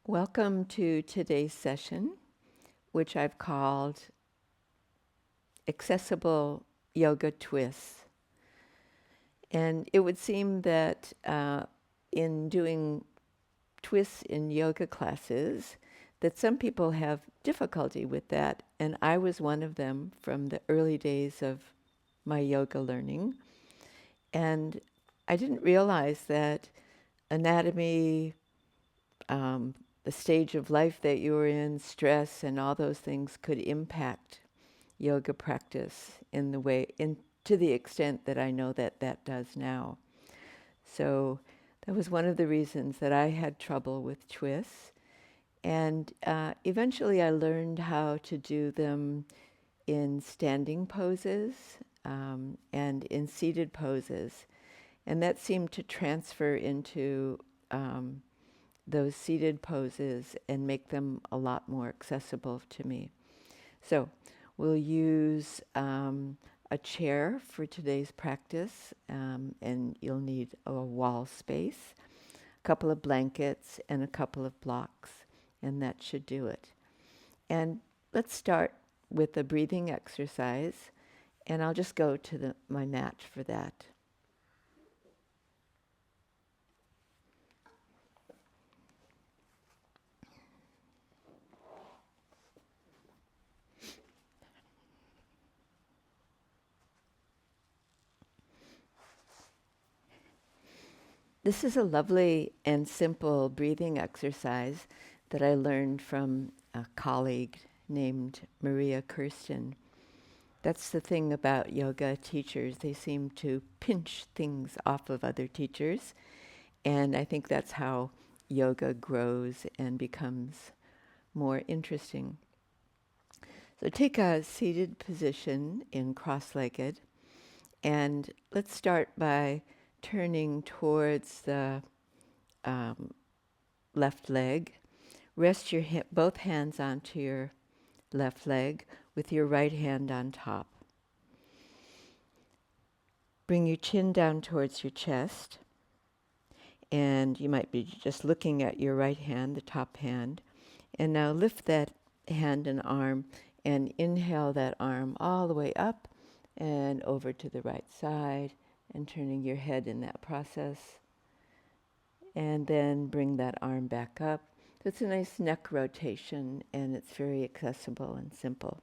Welcome to today's session, which I've called Accessible Yoga Twists. And it would seem that in doing twists in yoga classes, that some people have difficulty with that, and I was one of them from the early days of my yoga learning. And I didn't realize that anatomy, the stage of life that you were in, stress, and all those things could impact yoga practice in the way, to the extent that I know that that does now. So that was one of the reasons that I had trouble with twists. And eventually I learned how to do them in standing poses and in seated poses. And that seemed to transfer into those seated poses and make them a lot more accessible to me. So we'll use a chair for today's practice, and you'll need a wall space, a couple of blankets, and a couple of blocks, and that should do it. And let's start with a breathing exercise, and I'll just go to my mat for that. This is a lovely and simple breathing exercise that I learned from a colleague named Maria Kirsten. That's the thing about yoga teachers. They seem to pinch things off of other teachers. And I think that's how yoga grows and becomes more interesting. So take a seated position in cross-legged. And let's start by turning towards the left leg. Rest your both hands onto your left leg with your right hand on top. Bring your chin down towards your chest. And you might be just looking at your right hand, the top hand. And now lift that hand and arm and inhale that arm all the way up and over to the right side, and turning your head in that process. And then bring that arm back up. So it's a nice neck rotation, and it's very accessible and simple.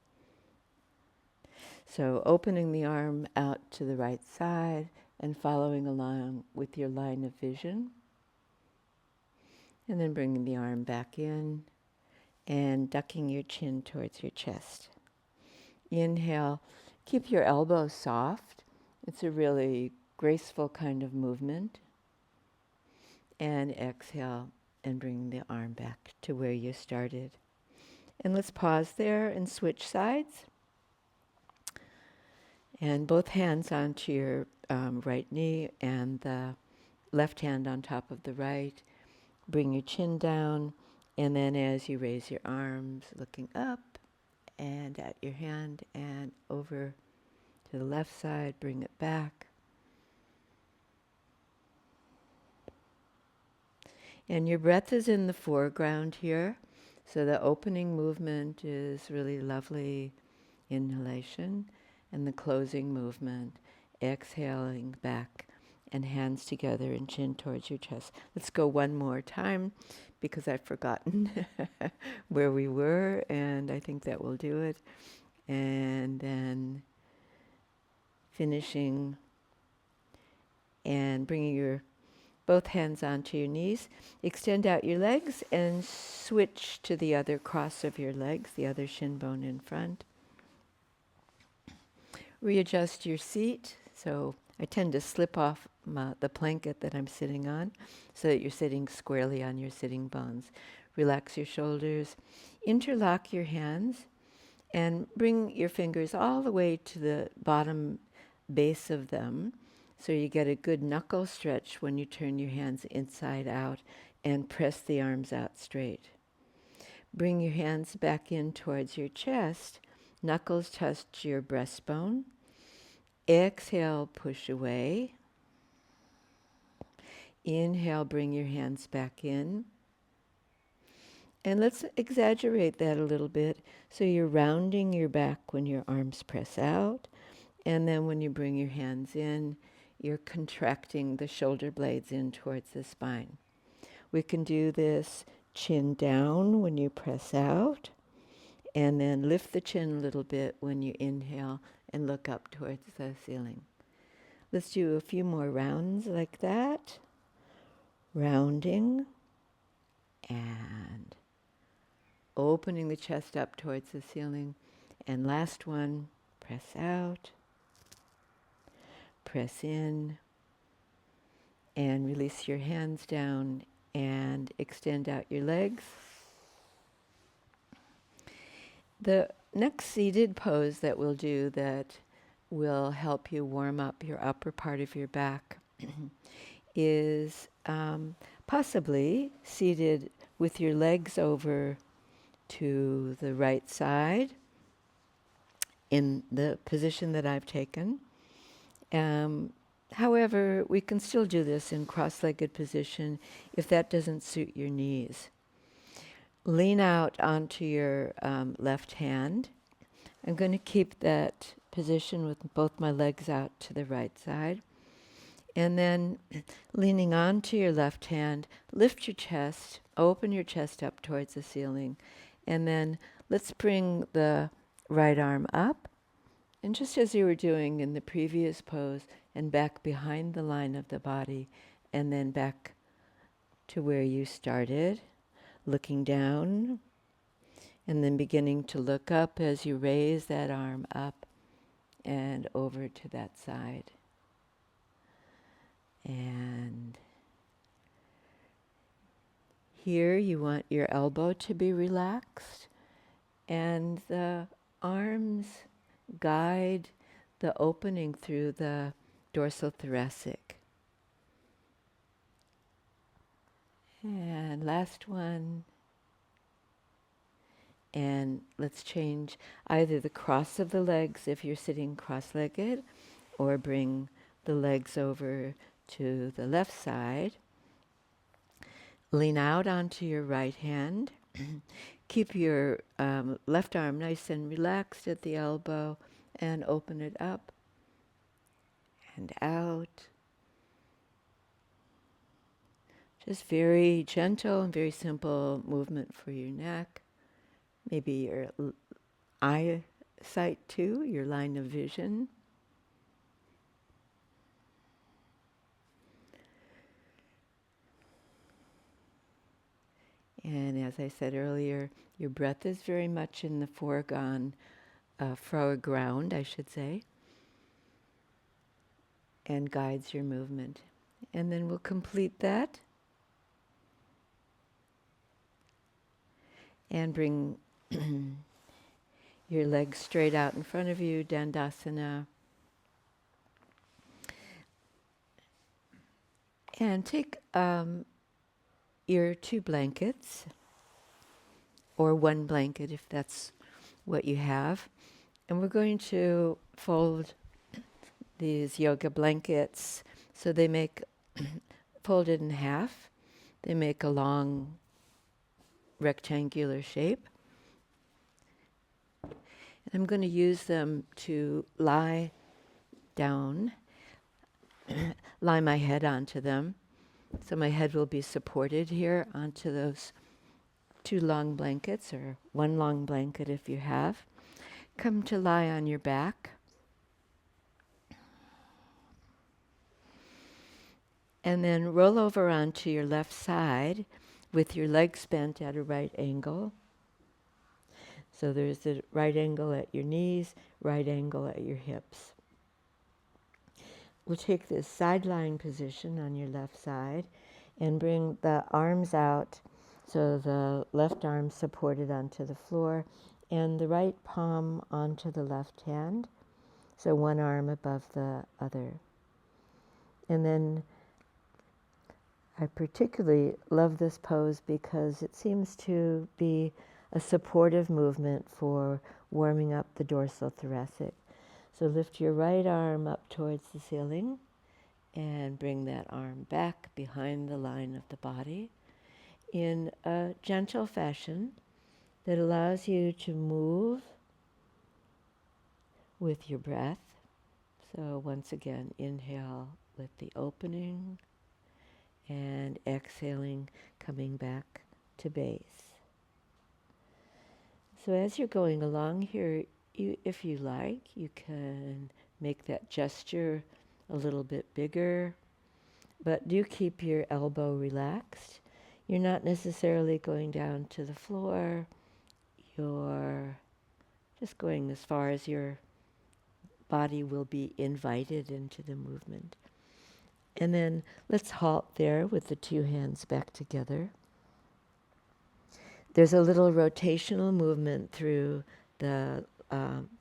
So opening the arm out to the right side and following along with your line of vision. And then bringing the arm back in and ducking your chin towards your chest. Inhale, keep your elbows soft. It's a really graceful kind of movement. And exhale and bring the arm back to where you started. And let's pause there and switch sides. And both hands onto your right knee and the left hand on top of the right. Bring your chin down, and then as you raise your arms, looking up and at your hand and over to the left side, bring it back. And your breath is in the foreground here, so the opening movement is really lovely inhalation, and the closing movement, exhaling back and hands together and chin towards your chest. Let's go one more time because I've forgotten where we were, and I think that will do it. And then finishing and bringing your both hands onto your knees. Extend out your legs and switch to the other cross of your legs, the other shin bone in front. Readjust your seat. So I tend to slip off the blanket that I'm sitting on so that you're sitting squarely on your sitting bones. Relax your shoulders. Interlock your hands and bring your fingers all the way to the bottom base of them, so you get a good knuckle stretch when you turn your hands inside out and press the arms out straight. Bring your hands back in towards your chest. Knuckles touch your breastbone. Exhale, push away. Inhale, bring your hands back in. And let's exaggerate that a little bit. So you're rounding your back when your arms press out. And then when you bring your hands in, you're contracting the shoulder blades in towards the spine. We can do this chin down when you press out, and then lift the chin a little bit when you inhale and look up towards the ceiling. Let's do a few more rounds like that. Rounding and opening the chest up towards the ceiling. And last one, press out, press in, and release your hands down and extend out your legs. The next seated pose that we'll do that will help you warm up your upper part of your back is possibly seated with your legs over to the right side in the position that I've taken. However, we can still do this in cross-legged position if that doesn't suit your knees. Lean out onto your left hand. I'm going to keep that position with both my legs out to the right side. And then leaning onto your left hand, lift your chest, open your chest up towards the ceiling. And then let's bring the right arm up. And just as you were doing in the previous pose, and back behind the line of the body, and then back to where you started, looking down, and then beginning to look up as you raise that arm up and over to that side. And here you want your elbow to be relaxed, and the arms guide the opening through the dorsal thoracic. And last one. And let's change either the cross of the legs if you're sitting cross-legged, or bring the legs over to the left side. Lean out onto your right hand. Keep your left arm nice and relaxed at the elbow and open it up and out. Just very gentle and very simple movement for your neck. Maybe your eyesight too, your line of vision. And as I said earlier, your breath is very much in the foreground, I should say, and guides your movement. And then we'll complete that and bring your legs straight out in front of you, Dandasana. And take your 2 blankets, or 1 blanket if that's what you have. And we're going to fold these yoga blankets so they make, folded in half, they make a long rectangular shape. And I'm going to use them to lie down, lie my head onto them. So my head will be supported here onto those 2 long blankets, or 1 long blanket if you have. Come to lie on your back. And then roll over onto your left side with your legs bent at a right angle. So there's a right angle at your knees, right angle at your hips. We'll take this side lying position on your left side and bring the arms out, so the left arm supported onto the floor and the right palm onto the left hand, so one arm above the other. And then I particularly love this pose because it seems to be a supportive movement for warming up the dorsal thoracic. So lift your right arm up towards the ceiling and bring that arm back behind the line of the body. in a gentle fashion that allows you to move with your breath. So once again, inhale with the opening and exhaling, coming back to base. So as you're going along here, if you like, you can make that gesture a little bit bigger, but do keep your elbow relaxed. You're not necessarily going down to the floor. You're just going as far as your body will be invited into the movement. And then let's halt there with the two hands back together. There's a little rotational movement through the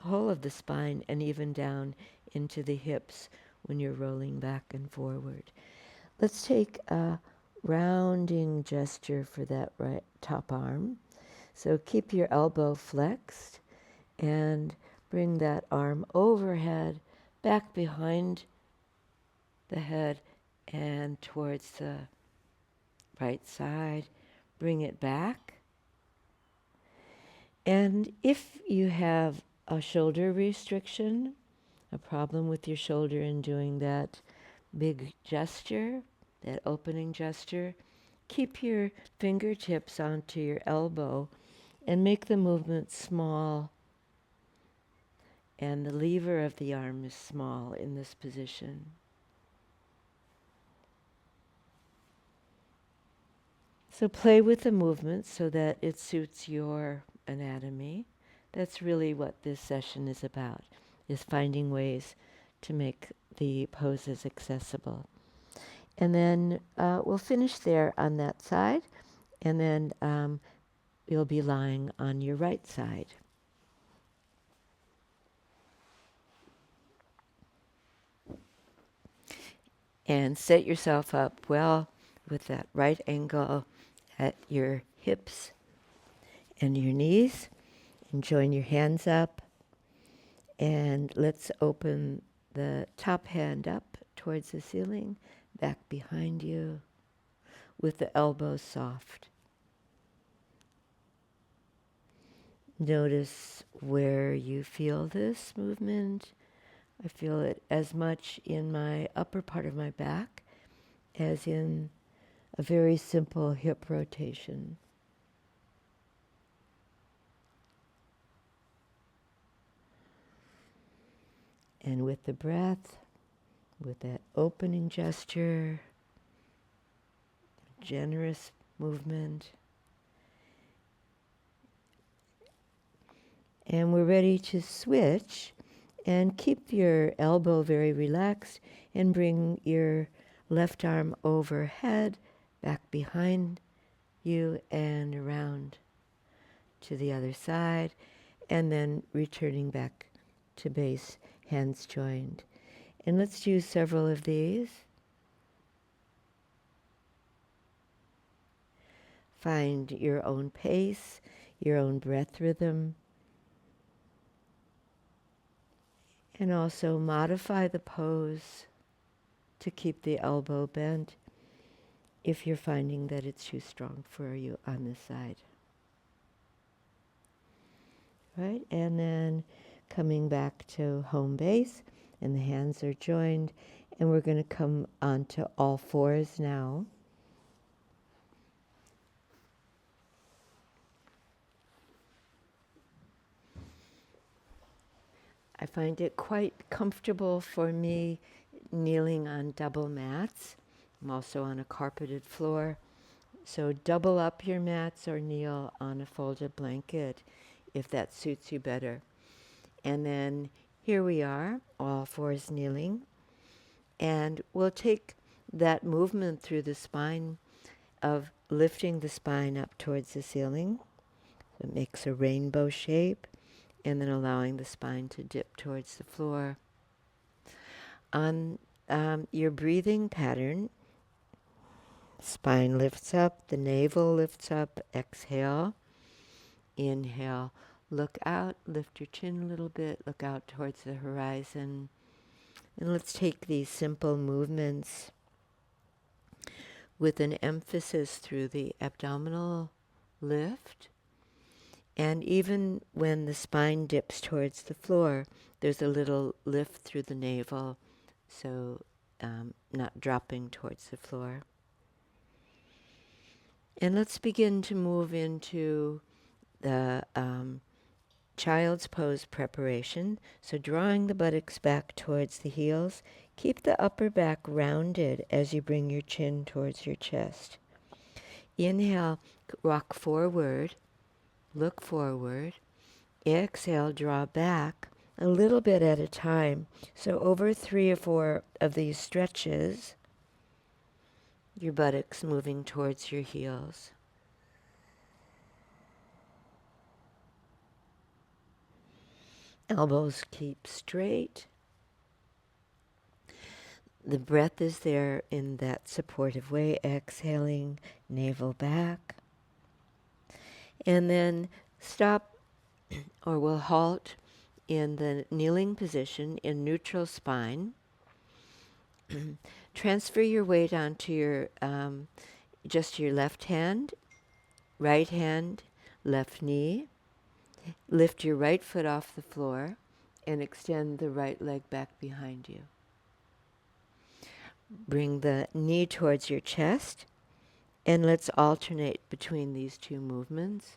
whole of the spine and even down into the hips when you're rolling back and forward. Let's take a rounding gesture for that right top arm. So keep your elbow flexed and bring that arm overhead, back behind the head and towards the right side. Bring it back. And if you have a shoulder restriction, a problem with your shoulder in doing that big gesture, that opening gesture, keep your fingertips onto your elbow and make the movement small. And the lever of the arm is small in this position. So play with the movement so that it suits your anatomy. That's really what this session is about, is finding ways to make the poses accessible. And then we'll finish there on that side, and then you'll be lying on your right side. And set yourself up well with that right angle at your hips and your knees, and join your hands up. And let's open the top hand up towards the ceiling, back behind you, with the elbows soft. Notice where you feel this movement. I feel it as much in my upper part of my back as in a very simple hip rotation. And with the breath, with that opening gesture, generous movement, and we're ready to switch, and keep your elbow very relaxed and bring your left arm overhead, back behind you and around to the other side, and then returning back to base, hands joined. And let's do several of these. Find your own pace, your own breath rhythm, and also modify the pose to keep the elbow bent if you're finding that it's too strong for you on this side. Right? And then coming back to home base, and the hands are joined, and we're going to come onto all fours now. I find it quite comfortable for me kneeling on double mats. I'm also on a carpeted floor. So double up your mats or kneel on a folded blanket if that suits you better. And then here we are, all fours kneeling. And we'll take that movement through the spine of lifting the spine up towards the ceiling. It makes a rainbow shape, and then allowing the spine to dip towards the floor. On your breathing pattern, spine lifts up, the navel lifts up, exhale. Inhale, look out, lift your chin a little bit, look out towards the horizon. And let's take these simple movements with an emphasis through the abdominal lift. And even when the spine dips towards the floor, there's a little lift through the navel, so not dropping towards the floor. And let's begin to move into the child's pose preparation. So drawing the buttocks back towards the heels. Keep the upper back rounded as you bring your chin towards your chest. Inhale, rock forward, look forward. Exhale, draw back a little bit at a time. So over 3 or 4 of these stretches, your buttocks moving towards your heels. Elbows keep straight. The breath is there in that supportive way, exhaling, navel back. And then stop, or we'll halt in the kneeling position in neutral spine. Transfer your weight onto your just your left hand, right hand, left knee. Lift your right foot off the floor and extend the right leg back behind you. Bring the knee towards your chest, and let's alternate between these two movements.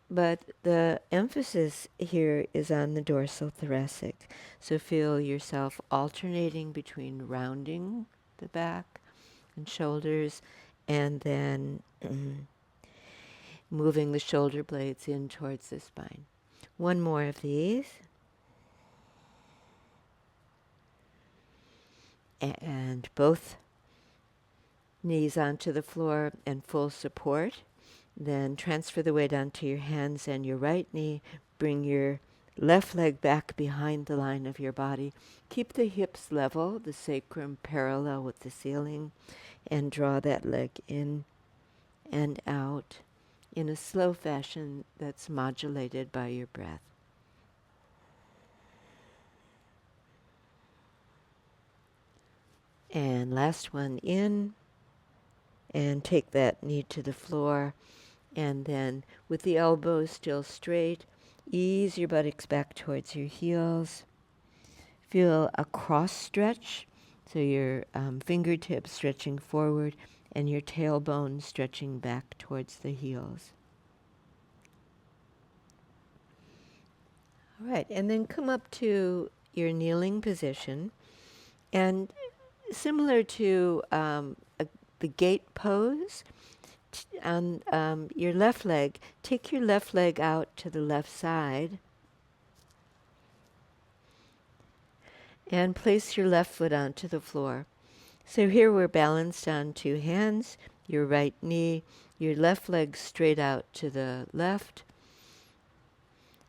But the emphasis here is on the dorsal thoracic. So feel yourself alternating between rounding the back and shoulders, and then moving the shoulder blades in towards the spine. One more of these. And both knees onto the floor and full support. Then transfer the weight onto your hands and your right knee. Bring your left leg back behind the line of your body. Keep the hips level, the sacrum parallel with the ceiling, and draw that leg in and out in a slow fashion that's modulated by your breath. And last one in, and take that knee to the floor, and then with the elbows still straight, ease your buttocks back towards your heels. Feel a cross stretch, so your fingertips stretching forward and your tailbone stretching back towards the heels. All right, and then come up to your kneeling position, and similar to the gate pose, on your left leg, take your left leg out to the left side and place your left foot onto the floor. So here we're balanced on 2 hands, your right knee, your left leg straight out to the left.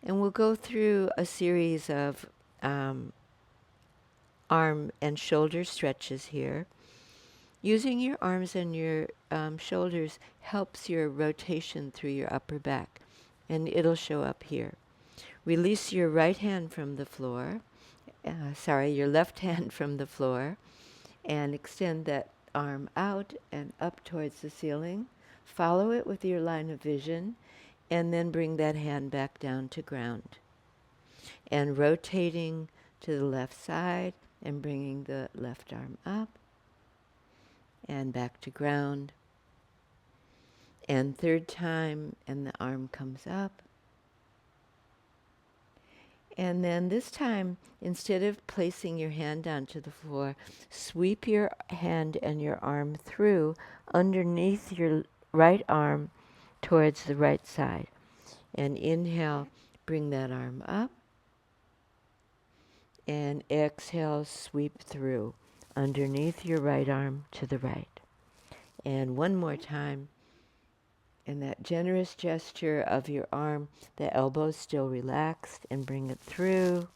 And we'll go through a series of arm and shoulder stretches here. Using your arms and your shoulders helps your rotation through your upper back, and it'll show up here. Release your right hand from the floor, your left hand from the floor, and extend that arm out and up towards the ceiling. Follow it with your line of vision, and then bring that hand back down to ground. And rotating to the left side and bringing the left arm up and back to ground. And third time, and the arm comes up. And then this time, instead of placing your hand onto the floor, sweep your hand and your arm through underneath your right arm towards the right side. And inhale, bring that arm up. And exhale, sweep through underneath your right arm to the right. And one more time. And that generous gesture of your arm, the elbows still relaxed, and bring it through.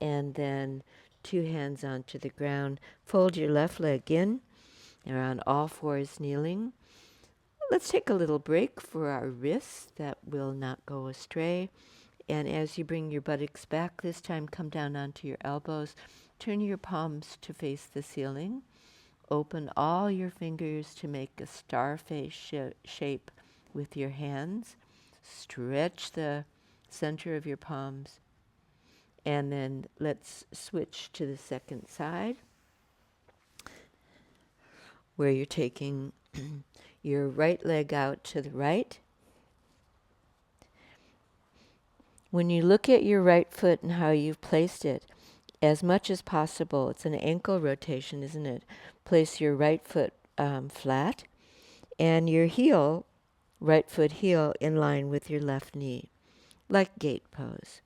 And then 2 hands onto the ground. Fold your left leg in. You're on all fours kneeling. Let's take a little break for our wrists that will not go astray. And as you bring your buttocks back, this time come down onto your elbows. Turn your palms to face the ceiling. Open all your fingers to make a star face shape with your hands. Stretch the center of your palms. And then let's switch to the second side, where you're taking your right leg out to the right. When you look at your right foot and how you've placed it, as much as possible, it's an ankle rotation, isn't it? Place your right foot flat and your heel, right foot heel, in line with your left knee, like gate pose.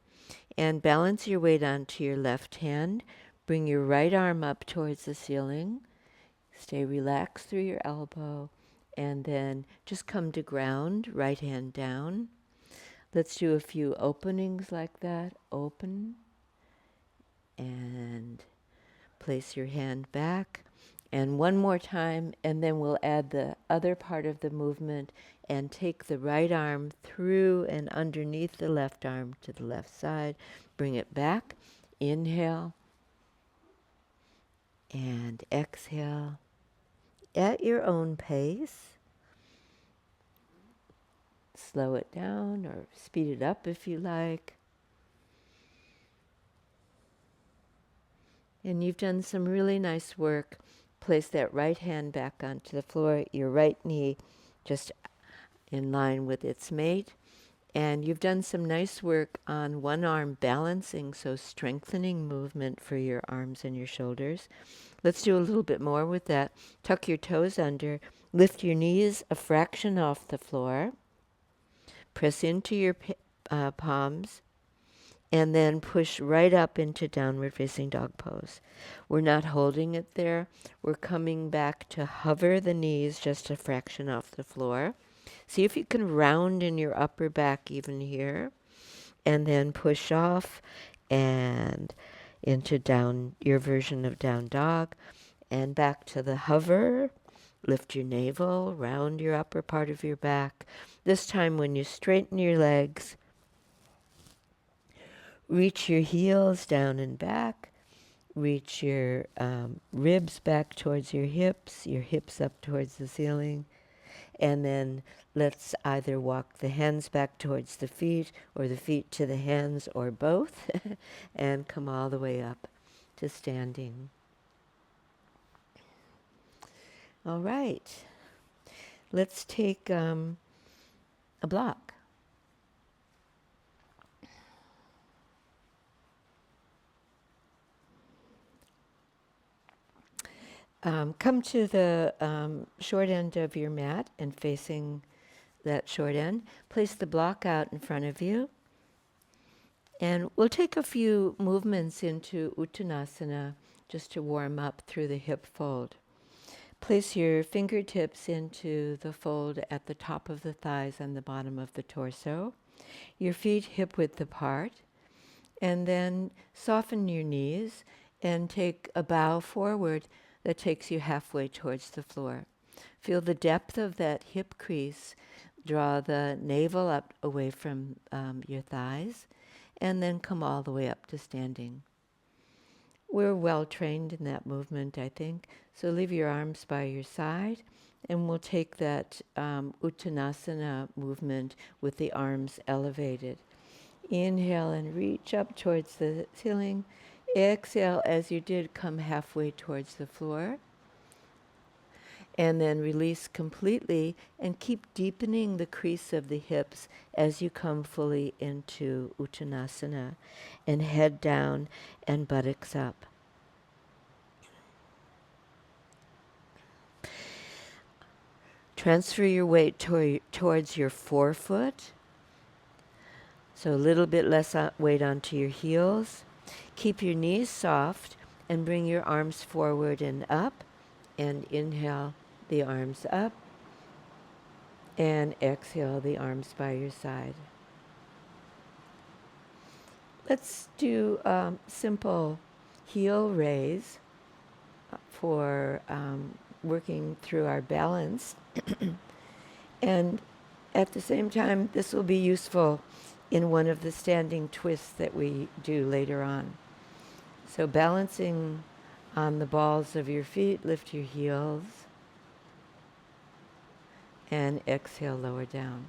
And balance your weight onto your left hand. Bring your right arm up towards the ceiling. Stay relaxed through your elbow. And then just come to ground, right hand down. Let's do a few openings like that. Open. And place your hand back. And one more time, and then we'll add the other part of the movement and take the right arm through and underneath the left arm to the left side. Bring it back. Inhale. And exhale. At your own pace. Slow it down or speed it up if you like. And you've done some really nice work. Place that right hand back onto the floor, your right knee just in line with its mate. And you've done some nice work on one arm balancing, so strengthening movement for your arms and your shoulders. Let's do a little bit more with that. Tuck your toes under. Lift your knees a fraction off the floor. Press into your palms. And then push right up into downward facing dog pose. We're not holding it there. We're coming back to hover the knees just a fraction off the floor. See if you can round in your upper back even here. And then push off and into down, your version of down dog. And back to the hover. Lift your navel, round your upper part of your back. This time when you straighten your legs, reach your heels down and back. Reach your ribs back towards your hips up towards the ceiling. And then let's either walk the hands back towards the feet or the feet to the hands or both and come all the way up to standing. All right. Let's take a block. Come to the short end of your mat and facing that short end. Place the block out in front of you. And we'll take a few movements into Uttanasana just to warm up through the hip fold. Place your fingertips into the fold at the top of the thighs and the bottom of the torso. Your feet hip width apart. And then soften your knees and take a bow forward that takes you halfway towards the floor. Feel the depth of that hip crease. Draw the navel up away from your thighs, and then come all the way up to standing. We're well trained in that movement, I think. So leave your arms by your side, and we'll take that Uttanasana movement with the arms elevated. Inhale and reach up towards the ceiling. Exhale, as you did, come halfway towards the floor. And then release completely and keep deepening the crease of the hips as you come fully into Uttanasana. And head down and buttocks up. Transfer your weight towards your forefoot. So a little bit less weight onto your heels. Keep your knees soft and bring your arms forward and up. And inhale the arms up. And exhale the arms by your side. Let's do simple heel raise for working through our balance. And at the same time, this will be useful in one of the standing twists that we do later on. So balancing On the balls of your feet, lift your heels. And exhale, lower down.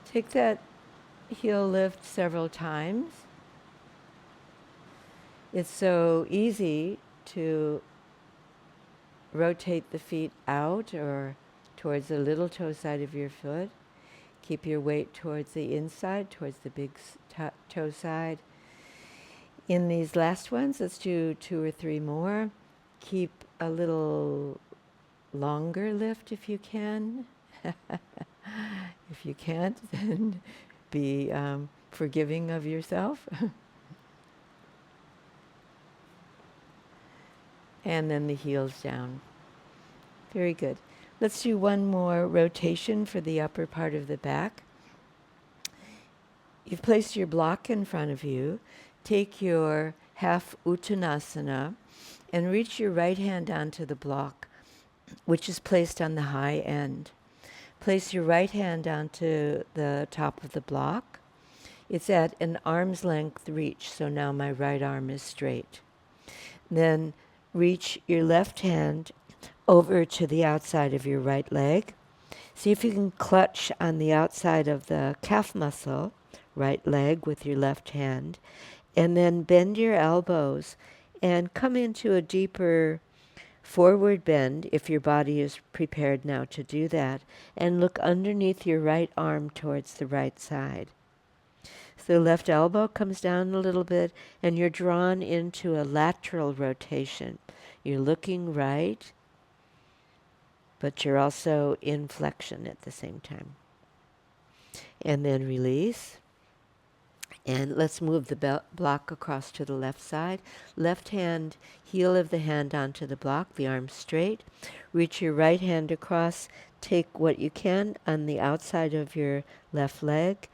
Take that heel lift several times. It's so easy to rotate the feet out or towards the little toe side of your foot. Keep your weight towards the inside, towards the big toe side. In these last ones, let's do 2 or 3 more. Keep a little longer lift if you can. If you can't, then be forgiving of yourself. And then the heels down. Very good. Let's do one more rotation for the upper part of the back. You've placed your block in front of you. Take your half Uttanasana and reach your right hand onto the block, which is placed on the high end. Place your right hand onto the top of the block. It's at an arm's length reach, so now my right arm is straight. Then reach your left hand over to the outside of your right leg. See if you can clutch on the outside of the calf muscle, right leg with your left hand, and then bend your elbows and come into a deeper forward bend if your body is prepared now to do that, and look underneath your right arm towards the right side. So the left elbow comes down a little bit and you're drawn into a lateral rotation. You're looking right, but you're also in flexion at the same time. And then release. And let's move the block across to the left side. Left hand, heel of the hand onto the block, the arm straight. Reach your right hand across. Take what you can on the outside of your left leg.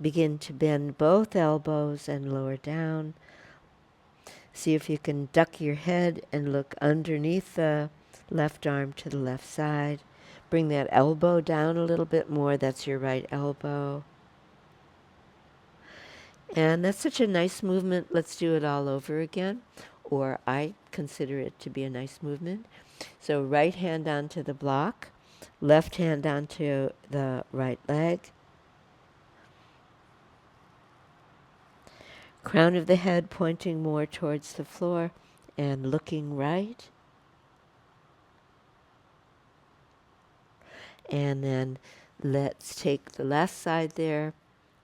Begin to bend both elbows and lower down. See if you can duck your head and look underneath the left arm to the left side. Bring that elbow down a little bit more. That's your right elbow. And that's such a nice movement. Let's do it all over again. Or I consider it to be a nice movement. So right hand onto the block, left hand onto the right leg. Crown of the head pointing more towards the floor and looking right. And then let's take the last side there.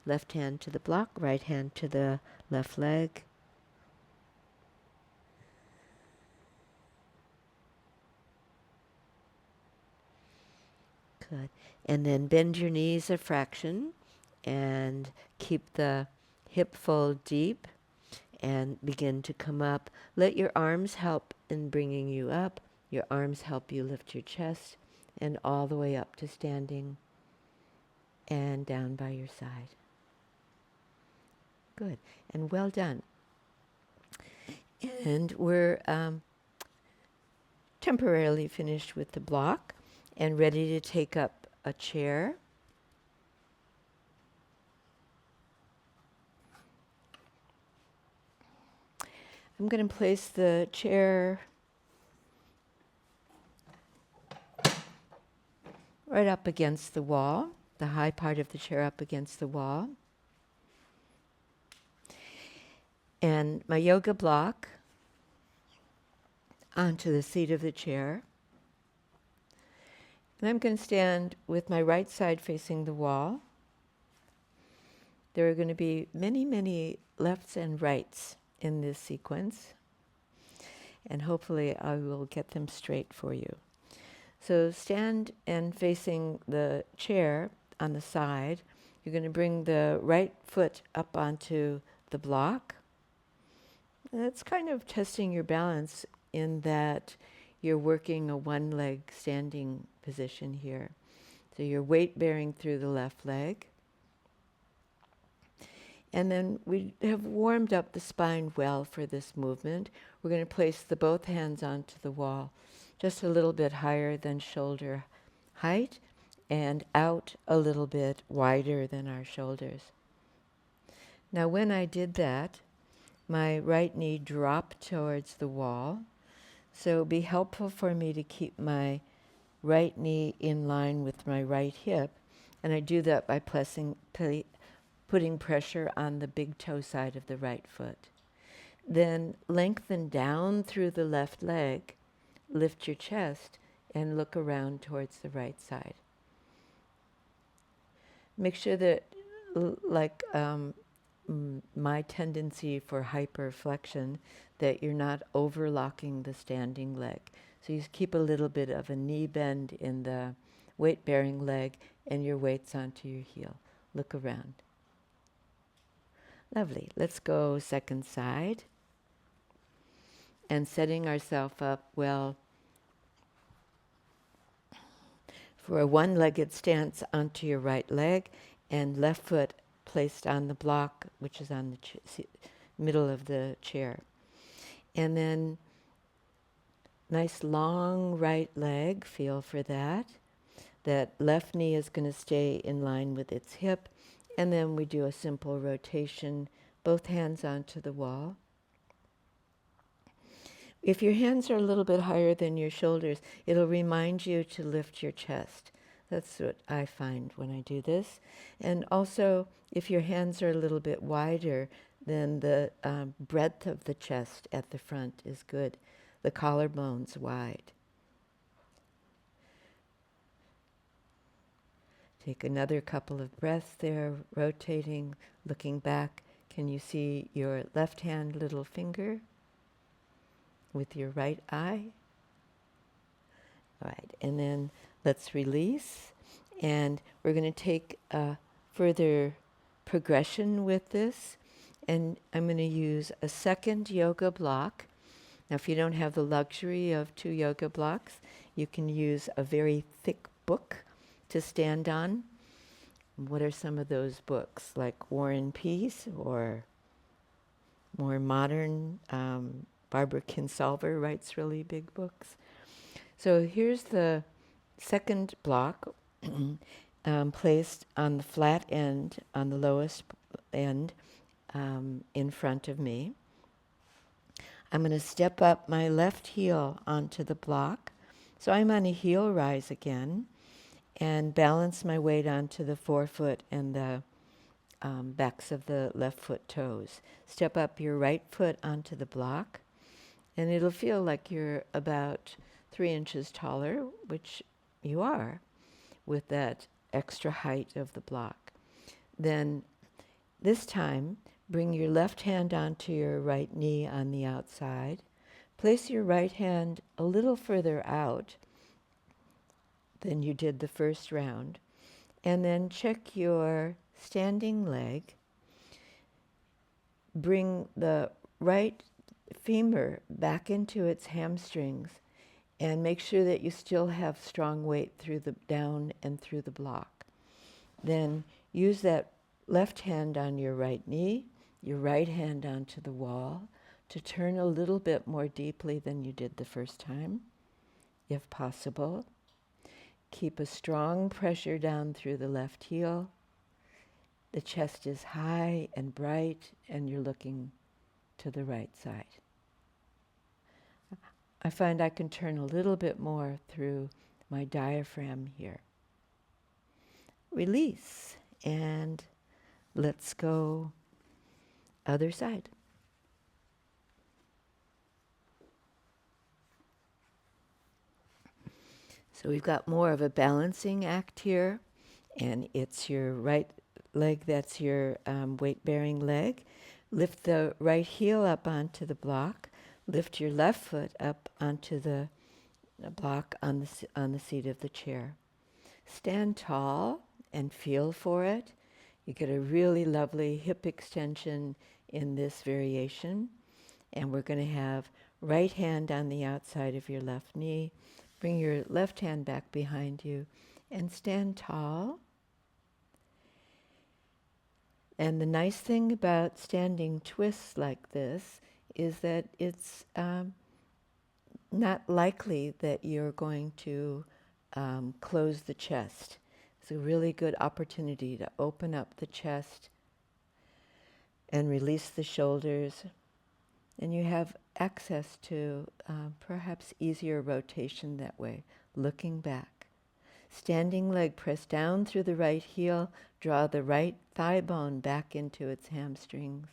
Left hand to the block, right hand to the left leg. Good. And then bend your knees a fraction and keep the hip fold deep and begin to come up. Let your arms help in bringing you up. Your arms help you lift your chest and all the way up to standing and down by your side. Good. And well done. And we're temporarily finished with the block and ready to take up a chair. I'm going to place the chair right up against the wall, the high part of the chair up against the wall. And my yoga block onto the seat of the chair. And I'm going to stand with my right side facing the wall. There are going to be many, many lefts and rights in this sequence. And hopefully I will get them straight for you. So stand and facing the chair on the side. You're going to bring the right foot up onto the block. That's kind of testing your balance in that you're working a one-leg standing position here. So you're weight bearing through the left leg. And then we have warmed up the spine well for this movement. We're going to place the both hands onto the wall, just a little bit higher than shoulder height and out a little bit wider than our shoulders. Now when I did that, my right knee drop towards the wall. So it would be helpful for me to keep my right knee in line with my right hip. And I do that by putting pressure on the big toe side of the right foot. Then lengthen down through the left leg, lift your chest, and look around towards the right side. Make sure that, like my tendency for hyperflexion, that you're not overlocking the standing leg. So you keep a little bit of a knee bend in the weight-bearing leg and your weight's onto your heel. Look around. Lovely. Let's go second side. And setting ourselves up well for a one-legged stance onto your right leg and left foot placed on the block, which is on the middle of the chair. And then nice long right leg, feel for that. That left knee is going to stay in line with its hip. And then we do a simple rotation, both hands onto the wall. If your hands are a little bit higher than your shoulders, it'll remind you to lift your chest. That's what I find when I do this. And also, if your hands are a little bit wider, then the breadth of the chest at the front is good. The collarbone's wide. Take another couple of breaths there, rotating, looking back. Can you see your left hand little finger with your right eye? All right, and then let's release. And we're going to take a further progression with this. And I'm going to use a second yoga block. Now, if you don't have the luxury of 2 yoga blocks, you can use a very thick book to stand on. What are some of those books? Like War and Peace, or more modern, Barbara Kinsolver writes really big books. So here's the second block placed on the flat end, on the lowest end, in front of me. I'm going to step up my left heel onto the block. So I'm on a heel rise again, and balance my weight onto the forefoot and the backs of the left foot toes. Step up your right foot onto the block, and it'll feel like you're about 3 inches taller, which you are, with that extra height of the block. Then this time, bring your left hand onto your right knee on the outside. Place your right hand a little further out than you did the first round. And then check your standing leg. Bring the right femur back into its hamstrings and make sure that you still have strong weight through the down and through the block. Then use that left hand on your right knee, your right hand onto the wall, to turn a little bit more deeply than you did the first time, if possible. Keep a strong pressure down through the left heel. The chest is high and bright, and you're looking to the right side. I find I can turn a little bit more through my diaphragm here. Release, and let's go other side. So we've got more of a balancing act here, and it's your right leg, that's your weight-bearing leg. Lift the right heel up onto the block. Lift your left foot up onto the block on the seat of the chair. Stand tall and feel for it. You get a really lovely hip extension in this variation. And we're going to have right hand on the outside of your left knee. Bring your left hand back behind you and stand tall. And the nice thing about standing twists like this is that it's not likely that you're going to close the chest. It's a really good opportunity to open up the chest and release the shoulders. And you have access to perhaps easier rotation that way, looking back. Standing leg, press down through the right heel, draw the right thigh bone back into its hamstrings.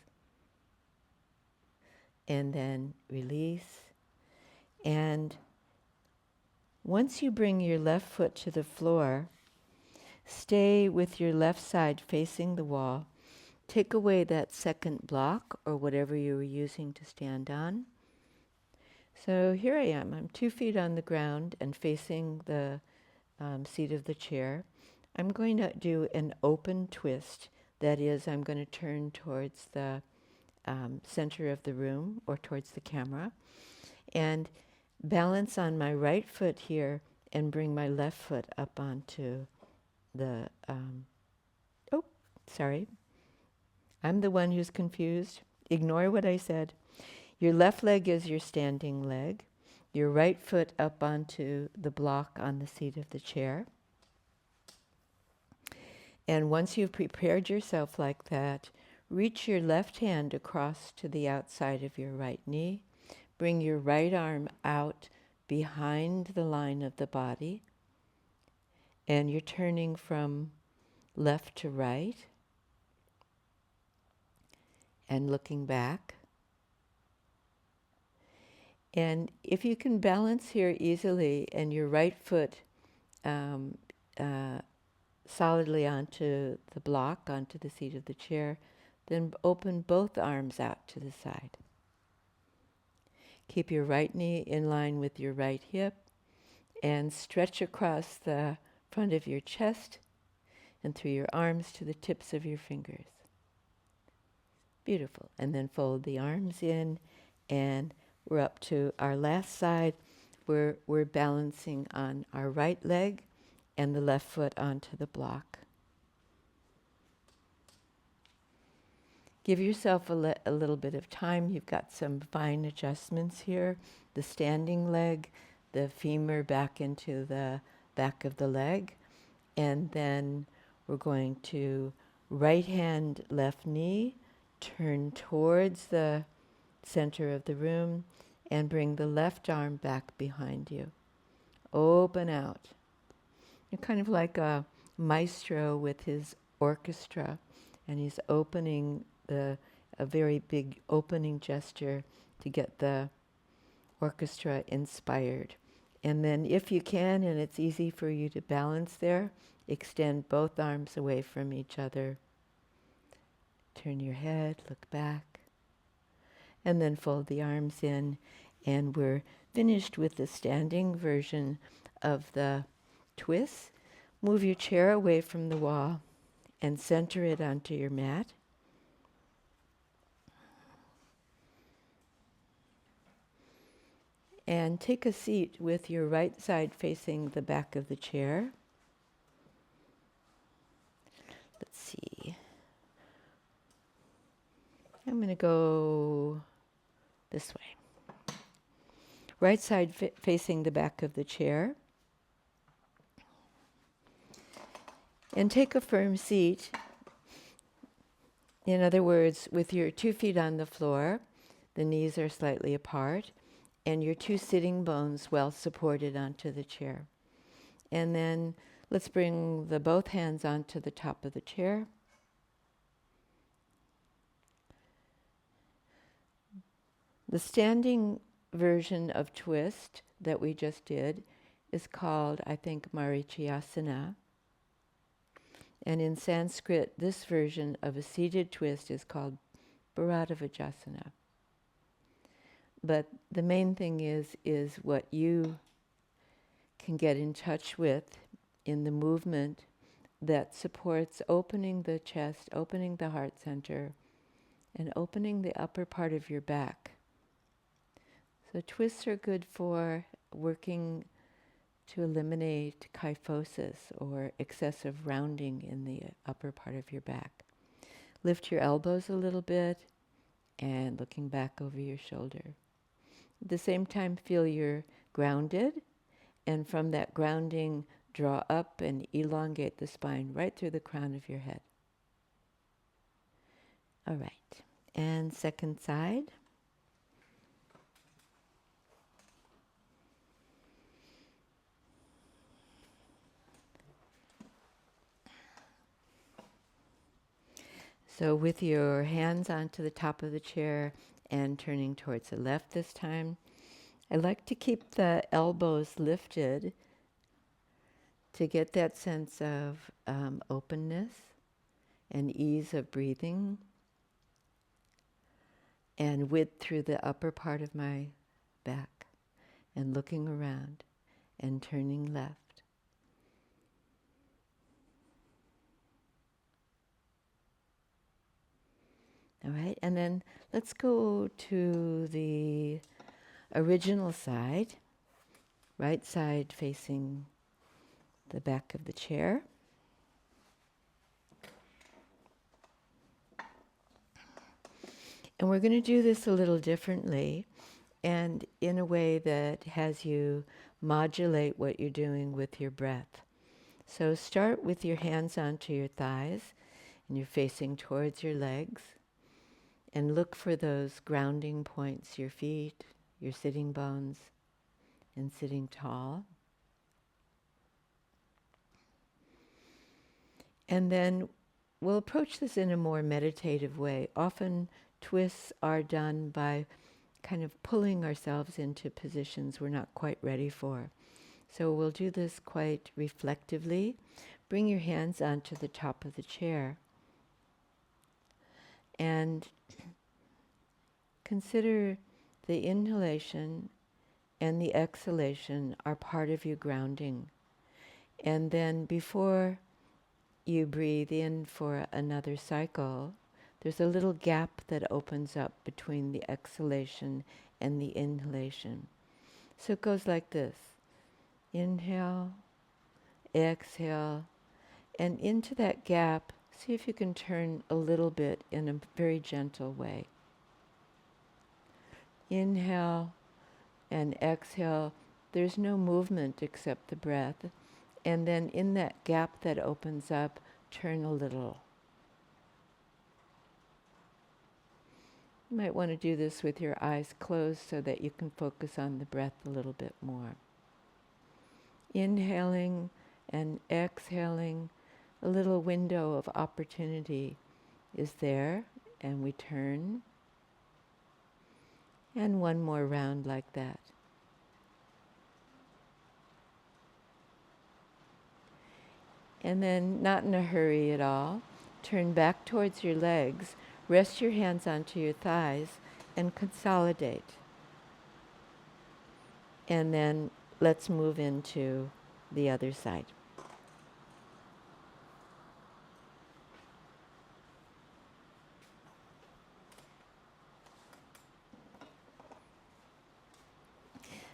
And then release. And once you bring your left foot to the floor, stay with your left side facing the wall. Take away that second block or whatever you were using to stand on. So here I am. I'm 2 feet on the ground and facing the seat of the chair. I'm going to do an open twist. That is, I'm going to turn towards the center of the room or towards the camera and balance on my right foot here and bring my left foot up onto the, sorry. I'm the one who's confused. Ignore what I said. Your left leg is your standing leg. Your right foot up onto the block on the seat of the chair. And once you've prepared yourself like that, reach your left hand across to the outside of your right knee. Bring your right arm out behind the line of the body. And you're turning from left to right and looking back. And if you can balance here easily and your right foot solidly onto the block, onto the seat of the chair, then open both arms out to the side. Keep your right knee in line with your right hip and stretch across the front of your chest and through your arms to the tips of your fingers. Beautiful. And then fold the arms in and we're up to our last side. We're balancing on our right leg and the left foot onto the block. Give yourself a little bit of time. You've got some fine adjustments here. The standing leg, the femur back into the back of the leg. And then we're going to right hand, left knee, turn towards the center of the room and bring the left arm back behind you. Open out. You're kind of like a maestro with his orchestra, and he's opening a very big opening gesture to get the orchestra inspired. And then if you can, and it's easy for you to balance there, extend both arms away from each other. Turn your head, look back, and then fold the arms in, and we're finished with the standing version of the twist. Move your chair away from the wall and center it onto your mat. And take a seat with your right side facing the back of the chair. Let's see. I'm going to go this way. Right side facing the back of the chair. And take a firm seat. In other words, with your 2 feet on the floor, the knees are slightly apart, and your 2 sitting bones well supported onto the chair. And then let's bring both hands onto the top of the chair. The standing version of twist that we just did is called, I think, Marichyasana. And in Sanskrit, this version of a seated twist is called Bharadvajasana. But the main thing is what you can get in touch with in the movement that supports opening the chest, opening the heart center, and opening the upper part of your back. So twists are good for working to eliminate kyphosis or excessive rounding in the upper part of your back. Lift your elbows a little bit and looking back over your shoulder. At the same time, feel you're grounded, and from that grounding, draw up and elongate the spine right through the crown of your head. All right, and second side. So with your hands onto the top of the chair and turning towards the left this time, I like to keep the elbows lifted to get that sense of openness and ease of breathing, and width through the upper part of my back, and looking around and turning left. All right, and then let's go to the original side, right side facing the back of the chair. And we're going to do this a little differently and in a way that has you modulate what you're doing with your breath. So start with your hands onto your thighs and you're facing towards your legs, and look for those grounding points, your feet, your sitting bones, and sitting tall. And then we'll approach this in a more meditative way. Often twists are done by kind of pulling ourselves into positions we're not quite ready for. So we'll do this quite reflectively. Bring your hands onto the top of the chair and consider the inhalation and the exhalation are part of your grounding. And then before you breathe in for another cycle, there's a little gap that opens up between the exhalation and the inhalation. So it goes like this. Inhale, exhale, and into that gap, see if you can turn a little bit in a very gentle way. Inhale and exhale. There's no movement except the breath. And then in that gap that opens up, turn a little. You might want to do this with your eyes closed so that you can focus on the breath a little bit more. Inhaling and exhaling, a little window of opportunity is there, and we turn. And one more round like that. And then, not in a hurry at all, turn back towards your legs, rest your hands onto your thighs, and consolidate. And then let's move into the other side.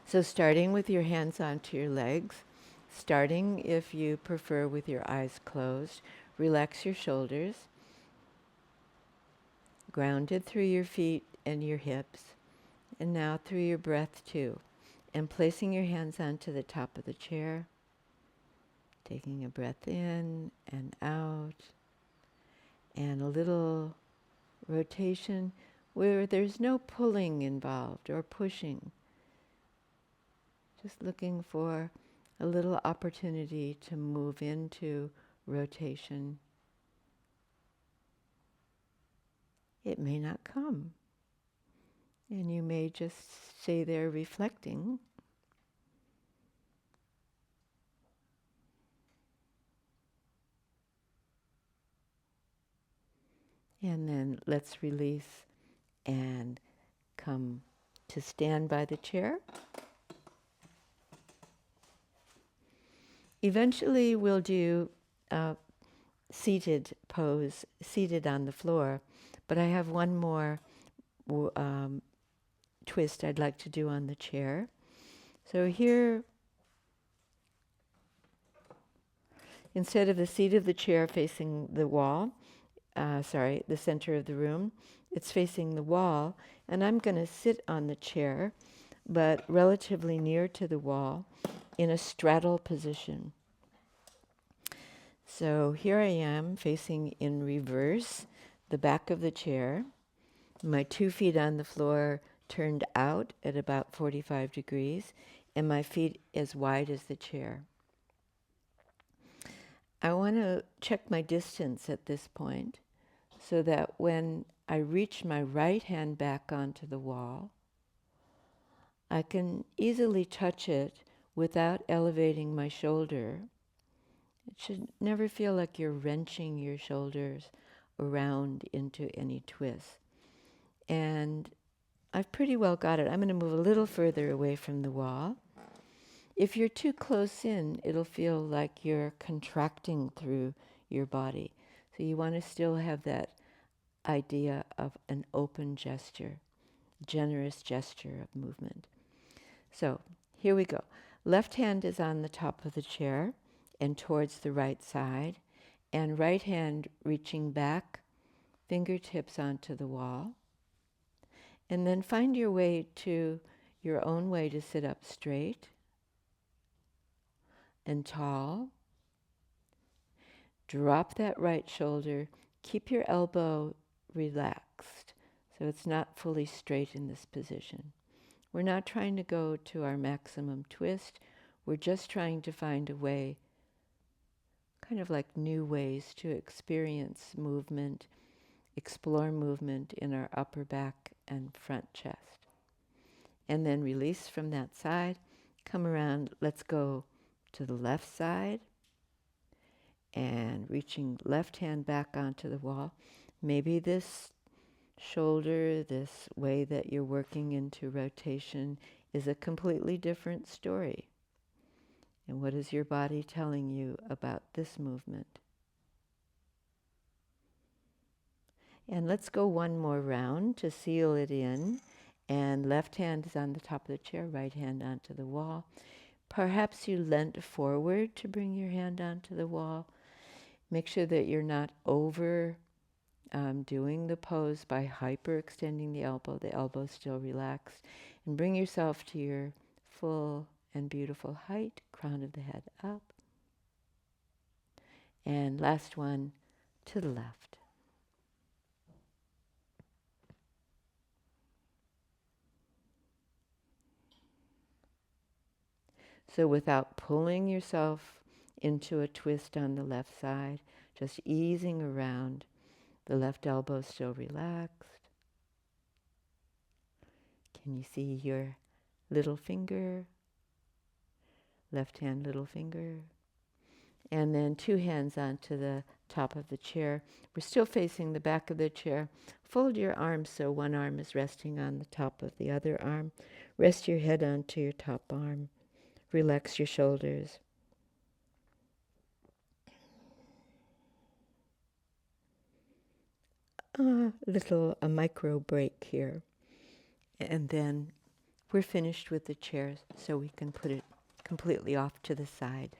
So starting with your hands onto your legs, starting, if you prefer, with your eyes closed, relax your shoulders, grounded through your feet and your hips, and now through your breath too. And placing your hands onto the top of the chair, taking a breath in and out, and a little rotation where there's no pulling involved or pushing. Just looking for a little opportunity to move into rotation. It may not come, and you may just stay there reflecting. And then let's release and come to stand by the chair. Eventually we'll do a seated pose, seated on the floor, but I have one more twist I'd like to do on the chair. So here, instead of the seat of the chair facing the wall, the center of the room, it's facing the wall, and I'm going to sit on the chair, but relatively near to the wall, in a straddle position. So here I am, facing in reverse, the back of the chair, my 2 feet on the floor turned out at about 45 degrees, and my feet as wide as the chair. I want to check my distance at this point. so that when I reach my right hand back onto the wall, I can easily touch it without elevating my shoulder. It should never feel like you're wrenching your shoulders around into any twist. And I've pretty well got it. I'm going to move a little further away from the wall. If you're too close in, it'll feel like you're contracting through your body. So you want to still have that idea of an open gesture, generous gesture of movement. So here we go. Left hand is on the top of the chair and towards the right side, and right hand reaching back, fingertips onto the wall. And then find your way to your own way to sit up straight and tall. Drop that right shoulder. Keep your elbow relaxed so it's not fully straight in this position. We're not trying to go to our maximum twist. We're just trying to find a way, kind of like new ways to experience movement, explore movement in our upper back and front chest. And then release from that side. Come around. Let's go to the left side. And reaching left hand back onto the wall. Maybe this shoulder, this way that you're working into rotation is a completely different story. And what is your body telling you about this movement? And let's go one more round to seal it in. And left hand is on the top of the chair, right hand onto the wall. Perhaps you leant forward to bring your hand onto the wall. Make sure that you're not over doing the pose by hyperextending the elbow still relaxed. And bring yourself to your full and beautiful height, crown of the head up. And last one, to the left. So without pulling yourself into a twist on the left side, just easing around, the left elbow still relaxed. Can you see your little finger? Left hand, little finger. And then two hands onto the top of the chair. We're still facing the back of the chair. Fold your arms so one arm is resting on the top of the other arm. Rest your head onto your top arm. Relax your shoulders. A micro break here. And then we're finished with the chairs, so we can put it completely off to the side.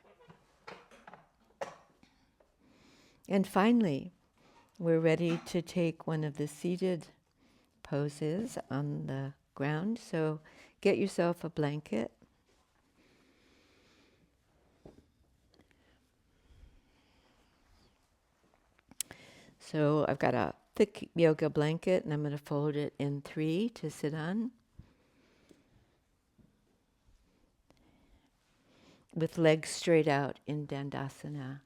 And finally, we're ready to take one of the seated poses on the ground. So get yourself a blanket. So I've got a thick yoga blanket, and I'm going to fold it in 3 to sit on. With legs straight out in Dandasana.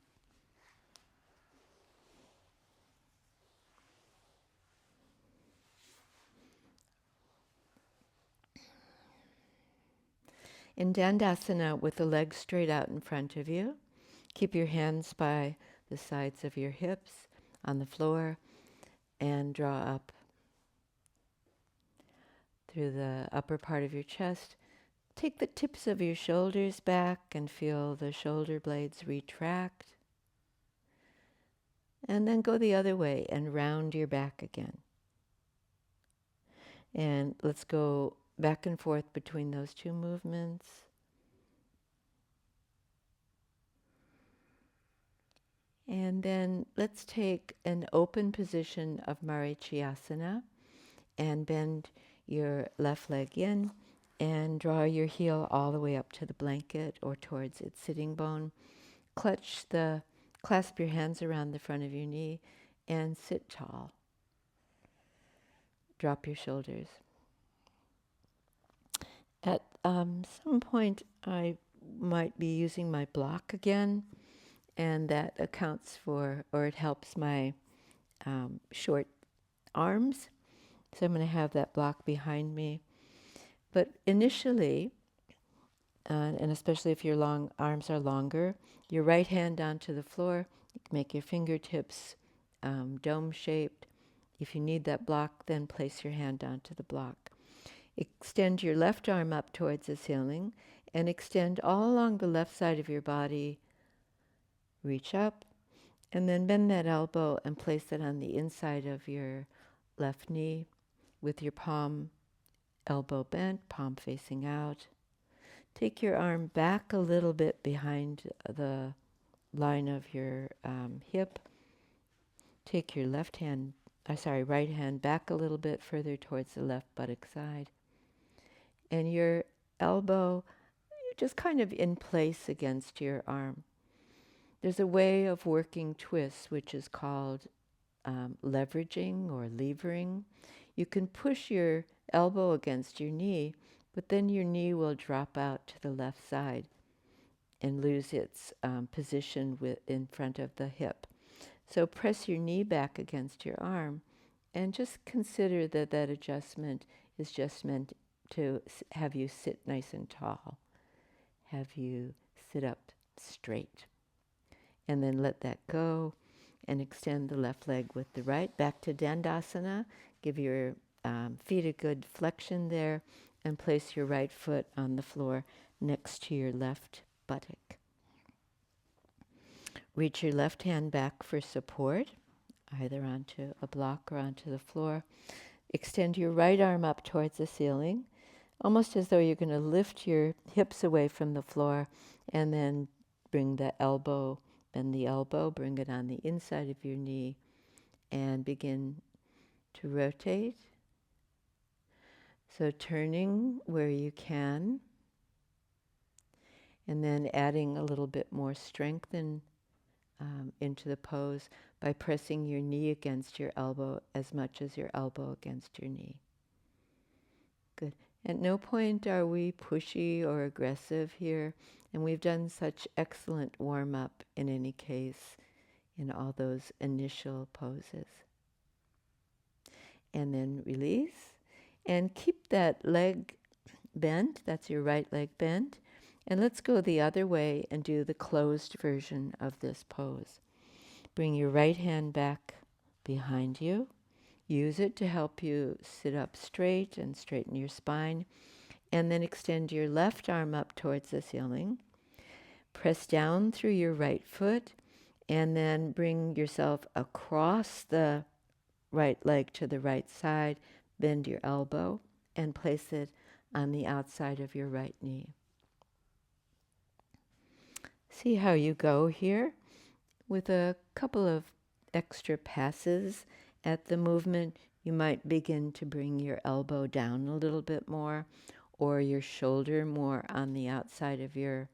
In Dandasana, with the legs straight out in front of you, keep your hands by the sides of your hips on the floor and draw up through the upper part of your chest. Take the tips of your shoulders back and feel the shoulder blades retract. And then go the other way and round your back again. And let's go back and forth between those two movements. And then let's take an open position of Marichyasana and bend your left leg in and draw your heel all the way up to the blanket or towards its sitting bone. Clasp your hands around the front of your knee and sit tall. Drop your shoulders. At some point, I might be using my block again, and that accounts for, or it helps my short arms. So I'm going to have that block behind me. But initially, and especially if your long arms are longer, your right hand onto the floor, make your fingertips dome-shaped. If you need that block, then place your hand onto the block. Extend your left arm up towards the ceiling and extend all along the left side of your body. Reach up and then bend that elbow and place it on the inside of your left knee with your palm, elbow bent, palm facing out. Take your arm back a little bit behind the line of your hip. Take your right hand back a little bit further towards the left buttock side. And your elbow just kind of in place against your arm. There's a way of working twists which is called leveraging or levering. You can push your elbow against your knee, but then your knee will drop out to the left side and lose its position in front of the hip. So press your knee back against your arm and just consider that that adjustment is just meant to have you sit nice and tall, have you sit up straight. And then let that go and extend the left leg with the right. Back to Dandasana. Give your feet a good flexion there and place your right foot on the floor next to your left buttock. Reach your left hand back for support, either onto a block or onto the floor. Extend your right arm up towards the ceiling, almost as though you're going to lift your hips away from the floor, and then bring the elbow, bend the elbow, bring it on the inside of your knee, and begin to rotate. So turning where you can, and then adding a little bit more strength into the pose by pressing your knee against your elbow as much as your elbow against your knee. Good. At no point are we pushy or aggressive here, and we've done such excellent warm-up in any case in all those initial poses. And then release, and keep that leg bent, that's your right leg bent, and let's go the other way and do the closed version of this pose. Bring your right hand back behind you. Use it to help you sit up straight and straighten your spine. And then extend your left arm up towards the ceiling. Press down through your right foot and then bring yourself across the right leg to the right side. Bend your elbow and place it on the outside of your right knee. See how you go here with a couple of extra passes at the movement. You might begin to bring your elbow down a little bit more, or your shoulder more on the outside of your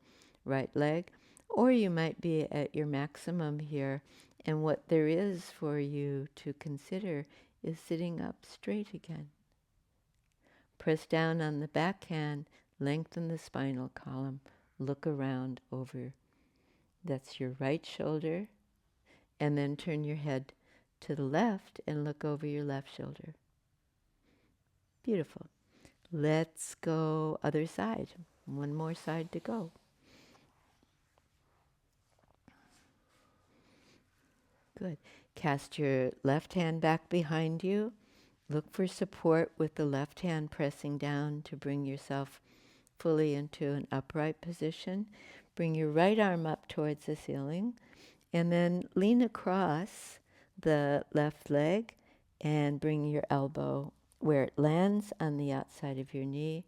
right leg, or you might be at your maximum here, and what there is for you to consider is sitting up straight again. Press down on the back hand, lengthen the spinal column, look around over. That's your right shoulder, and then turn your head to the left and look over your left shoulder. Beautiful. Let's go other side. One more side to go. Good. Cast your left hand back behind you. Look for support with the left hand pressing down to bring yourself fully into an upright position. Bring your right arm up towards the ceiling and then lean across the left leg and bring your elbow where it lands on the outside of your knee.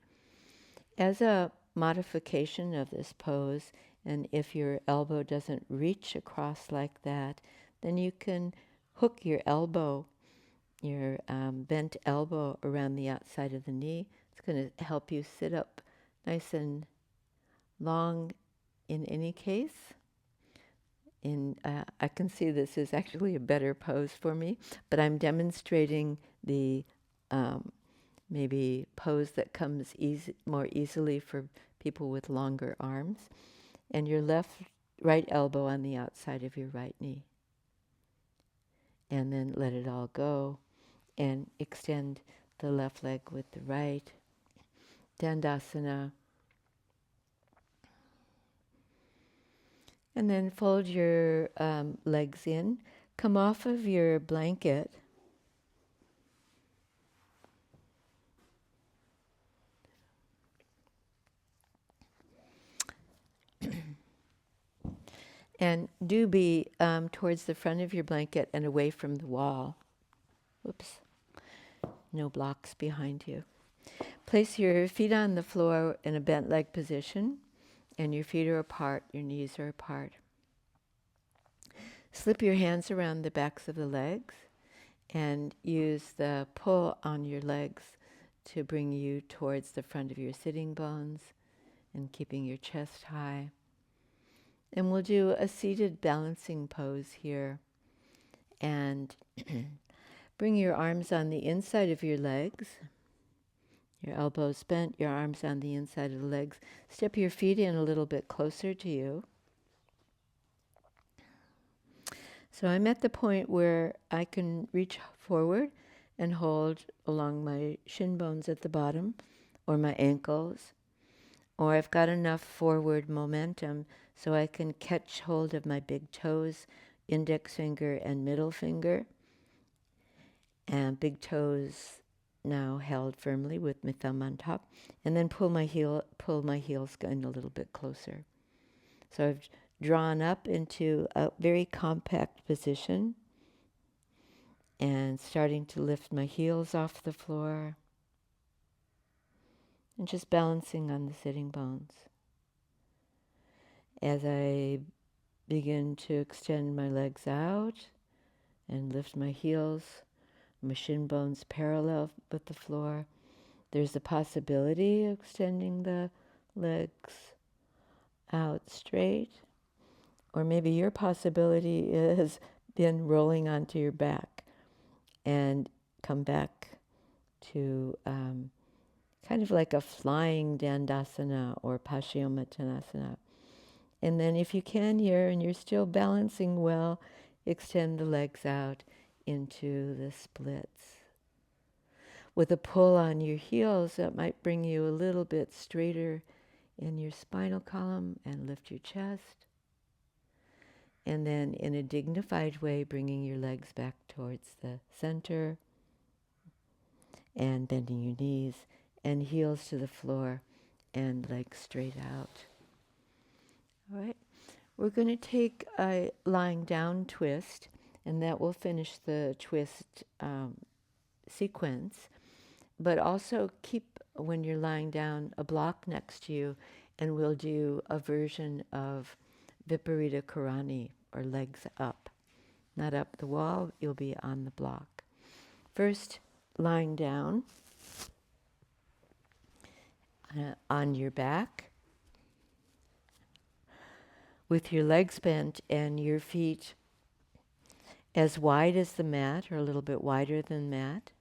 As a modification of this pose, and if your elbow doesn't reach across like that, then you can hook your elbow, your bent elbow around the outside of the knee. It's going to help you sit up nice and long in any case. I can see this is actually a better pose for me, but I'm demonstrating the maybe pose that comes more easily for people with longer arms. And your right elbow on the outside of your right knee. and then let it all go and extend the left leg with the right. Dandasana. And then fold your legs in. Come off of your blanket. And do be towards the front of your blanket and away from the wall. Whoops. No blocks behind you. Place your feet on the floor in a bent leg position, and your feet are apart, your knees are apart. Slip your hands around the backs of the legs and use the pull on your legs to bring you towards the front of your sitting bones and keeping your chest high. And we'll do a seated balancing pose here. And bring your arms on the inside of your legs. Your elbows bent, your arms on the inside of the legs. Step your feet in a little bit closer to you. So I'm at the point where I can reach forward and hold along my shin bones at the bottom or my ankles. Or I've got enough forward momentum so I can catch hold of my big toes, index finger and middle finger. And big toes now held firmly with my thumb on top. And then pull my heels in a little bit closer. So I've drawn up into a very compact position and starting to lift my heels off the floor and just balancing on the sitting bones. As I begin to extend my legs out and lift my heels, my shin bones parallel with the floor, there's a possibility of extending the legs out straight. Or maybe your possibility is been rolling onto your back and come back to kind of like a flying Dandasana or Paschimottanasana. And then if you can here and you're still balancing well, extend the legs out into the splits. With a pull on your heels, that might bring you a little bit straighter in your spinal column and lift your chest. And then in a dignified way, bringing your legs back towards the center and bending your knees and heels to the floor and legs straight out. All right. We're going to take a lying down twist, and that will finish the twist sequence. But also keep, when you're lying down, a block next to you, and we'll do a version of Viparita Karani, or legs up. Not up the wall, you'll be on the block. First, lying down on your back with your legs bent and your feet as wide as the mat or a little bit wider than mat.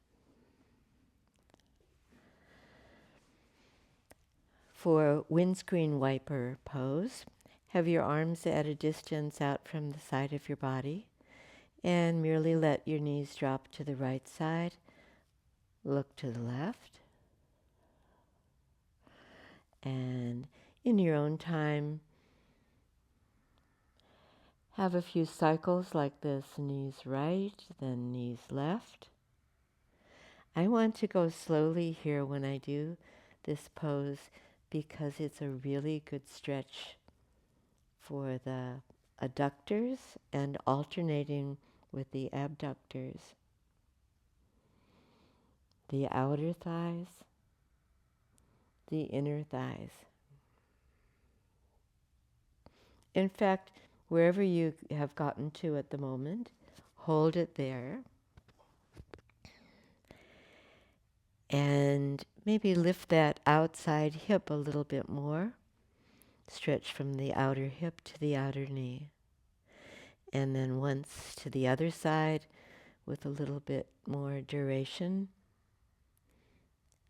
For windscreen wiper pose, have your arms at a distance out from the side of your body and merely let your knees drop to the right side. Look to the left. And in your own time, have a few cycles like this, knees right, then knees left. I want to go slowly here when I do this pose because it's a really good stretch for the adductors and alternating with the abductors. The outer thighs, the inner thighs. In fact, wherever you have gotten to at the moment, hold it there. And maybe lift that outside hip a little bit more. Stretch from the outer hip to the outer knee. And then once to the other side with a little bit more duration.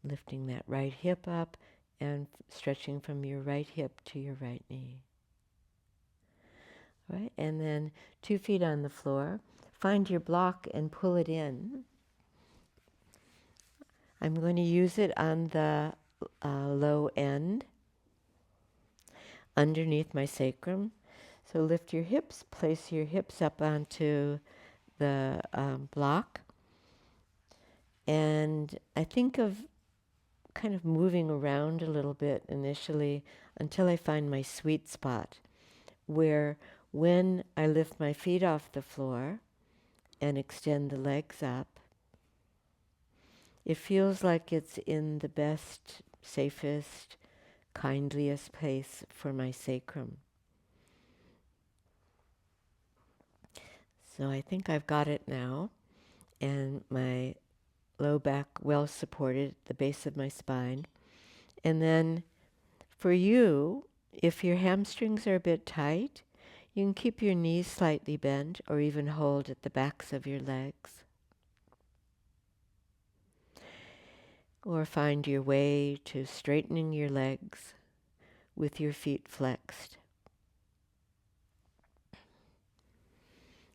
Lifting that right hip up and stretching from your right hip to your right knee. All right, and then 2 feet on the floor. find your block and pull it in. I'm going to use it on the low end, underneath my sacrum. So lift your hips, place your hips up onto the block. And I think of kind of moving around a little bit initially until I find my sweet spot, where when I lift my feet off the floor and extend the legs up, it feels like it's in the best, safest, kindliest place for my sacrum. So I think I've got it now, and my low back well supported at the base of my spine. And then for you, if your hamstrings are a bit tight, you can keep your knees slightly bent or even hold at the backs of your legs. Or find your way to straightening your legs with your feet flexed.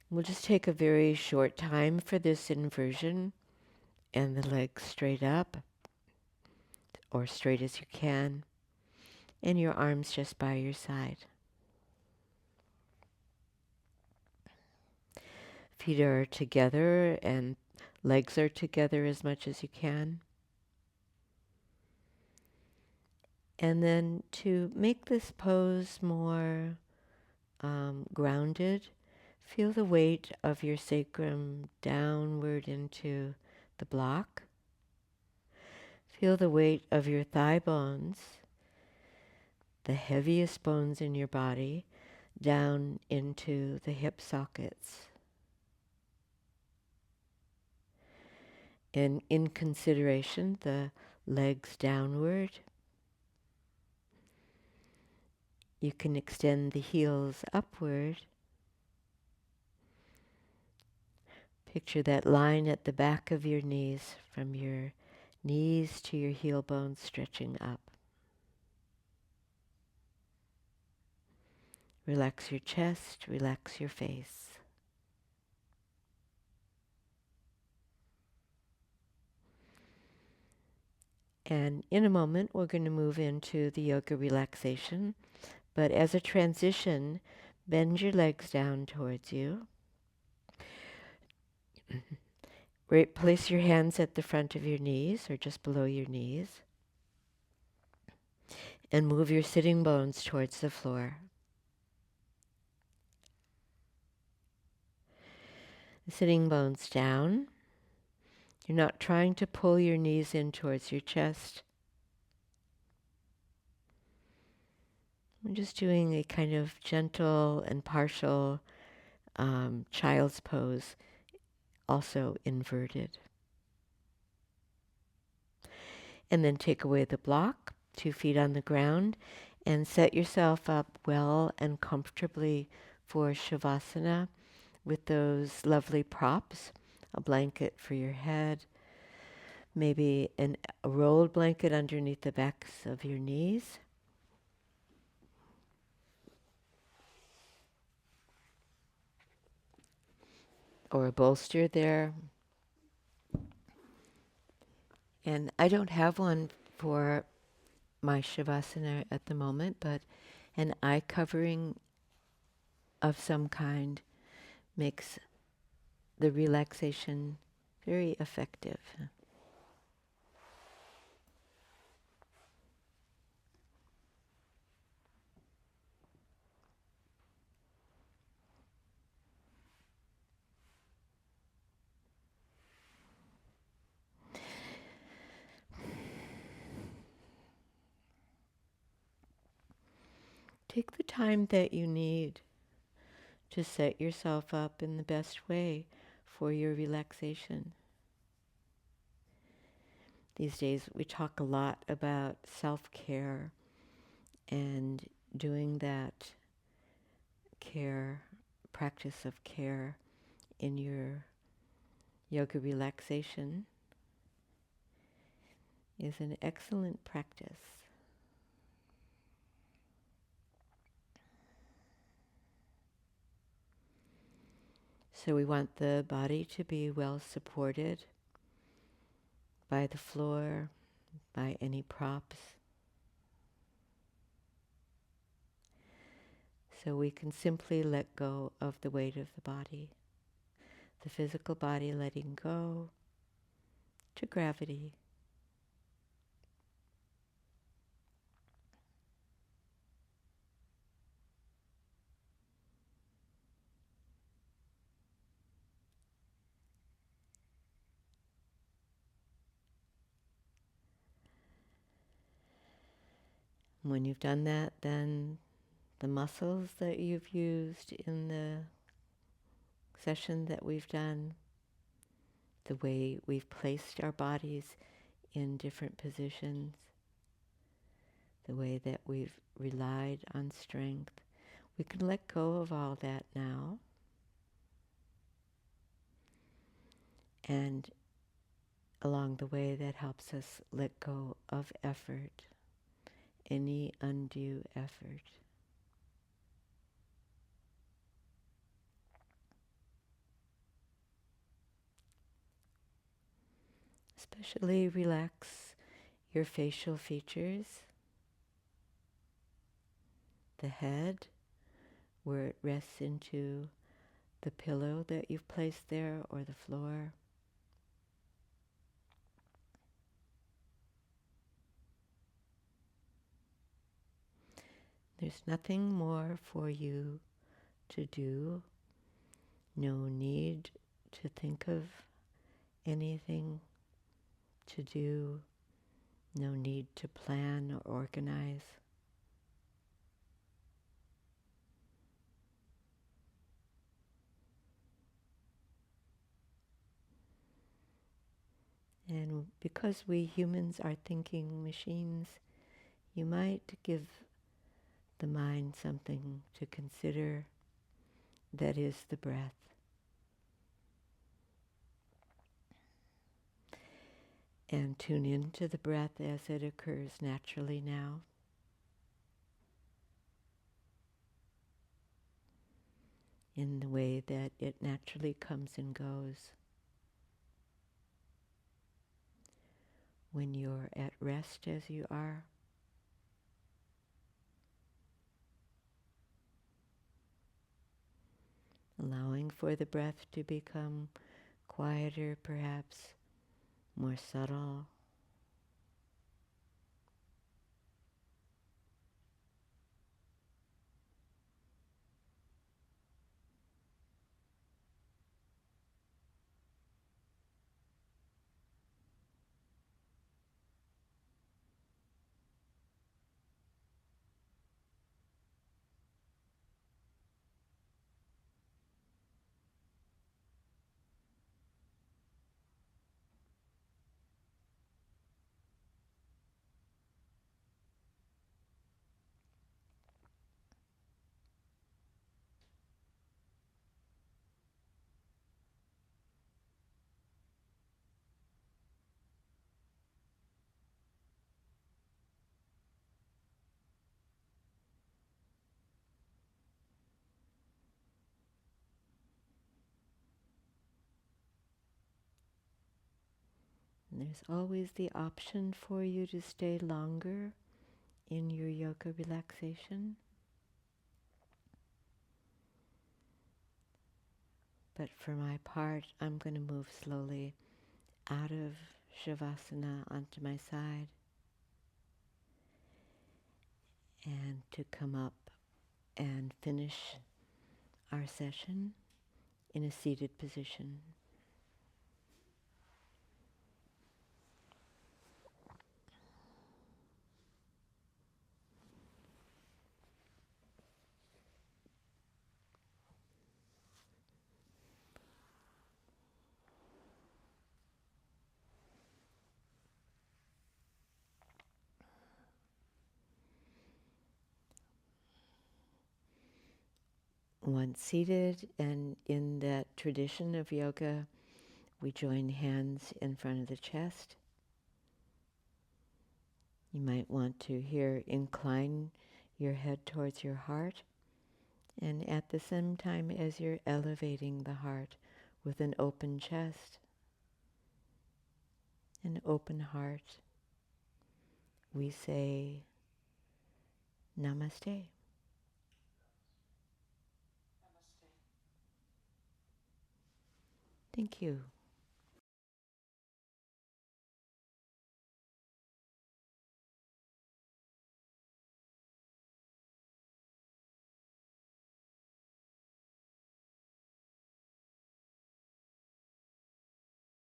We'll just take a very short time for this inversion, and the legs straight up, or straight as you can, and your arms just by your side. Feet are together and legs are together as much as you can. And then to make this pose more grounded, feel the weight of your sacrum downward into the block. Feel the weight of your thigh bones, the heaviest bones in your body, down into the hip sockets. And in consideration, the legs downward. You can extend the heels upward. Picture that line at the back of your knees, from your knees to your heel bones stretching up. Relax your chest, relax your face. And in a moment, we're going to move into the yoga relaxation. But as a transition, bend your legs down towards you. Place your hands at the front of your knees or just below your knees. And move your sitting bones towards the floor. The sitting bones down. You're not trying to pull your knees in towards your chest. I'm just doing a kind of gentle and partial child's pose, also inverted. And then take away the block, 2 feet on the ground, and set yourself up well and comfortably for Shavasana with those lovely props, a blanket for your head, maybe a rolled blanket underneath the backs of your knees. Or a bolster there. And I don't have one for my Shavasana at the moment, but an eye covering of some kind makes the relaxation very effective. Take the time that you need to set yourself up in the best way for your relaxation. These days we talk a lot about self-care and doing that practice of care in your yoga relaxation is an excellent practice. So we want the body to be well supported by the floor, by any props. So we can simply let go of the weight of the body, the physical body letting go to gravity. When you've done that, then the muscles that you've used in the session that we've done, the way we've placed our bodies in different positions, the way that we've relied on strength, we can let go of all that now. And along the way, that helps us let go of effort, any undue effort. Especially relax your facial features, the head, where it rests into the pillow that you've placed there or the floor. There's nothing more for you to do, no need to think of anything to do, no need to plan or organize. And because we humans are thinking machines, you might give the mind something to consider, that is the breath. And tune into the breath as it occurs naturally now. In the way that it naturally comes and goes. When you're at rest as you are, allowing for the breath to become quieter, perhaps more subtle. And there's always the option for you to stay longer in your yoga relaxation. But for my part, I'm going to move slowly out of Shavasana onto my side and to come up and finish our session in a seated position. Once seated, and in that tradition of yoga, we join hands in front of the chest. You might want to here incline your head towards your heart And at the same time as you're elevating the heart with an open chest, an open heart, we say Namaste. Thank you.